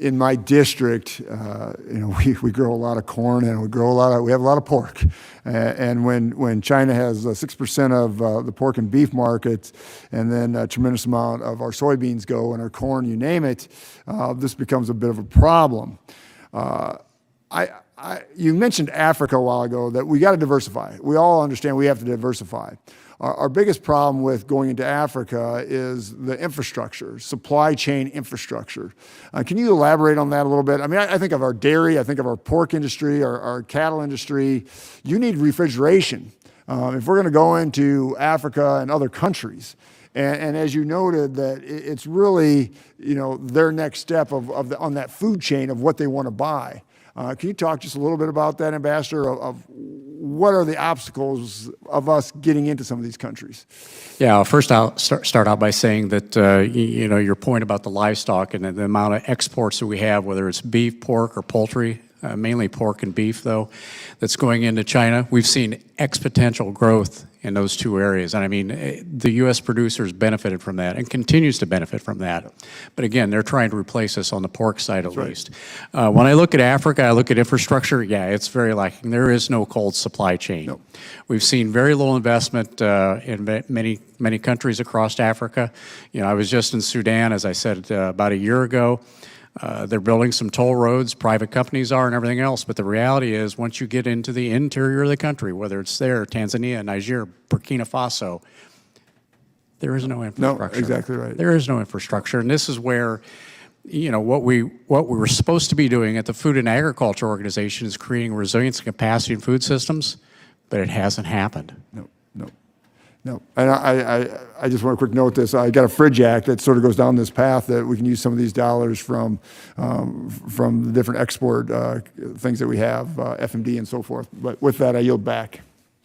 in my district, we grow a lot of corn and we have a lot of pork. And when China has 6% of the pork and beef markets, and then a tremendous amount of our soybeans go and our corn, you name it, this becomes a bit of a problem. You mentioned Africa a while ago, that we got to diversify. We all understand we have to diversify. Our biggest problem with going into Africa is the infrastructure, supply chain infrastructure. Can you elaborate on that a little bit? I mean, I think of our dairy, I think of our pork industry, our cattle industry. You need refrigeration if we're going to go into Africa and other countries. And as you noted, that it's really their next step on that food chain of what they want to buy. Can you talk just a little bit about that, Ambassador, of what are the obstacles of us getting into some of these countries? Yeah, first I'll start out by saying that, your point about the livestock and the amount of exports that we have, whether it's beef, pork, or poultry, mainly pork and beef, though, that's going into China. We've seen exponential growth in those two areas. And I mean, the U.S. producers benefited from that and continues to benefit from that. But again, they're trying to replace us on the pork side at least. When I look at Africa, I look at infrastructure, yeah, it's very lacking. There is no cold supply chain. Nope. We've seen very little investment in many countries across Africa. I was just in Sudan, as I said, about a year ago. They're building some toll roads, private companies are, and everything else. But the reality is, once you get into the interior of the country, whether it's there, Tanzania, Niger, Burkina Faso, there is no infrastructure. No, exactly right. There is no infrastructure. And this is where, what we were supposed to be doing at the Food and Agriculture Organization is creating resilience and capacity in food systems, but it hasn't happened. No, and I just want to quick note this. I got a Fridge Act that sort of goes down this path that we can use some of these dollars from the different export things that we have, FMD and so forth. But with that, I yield back.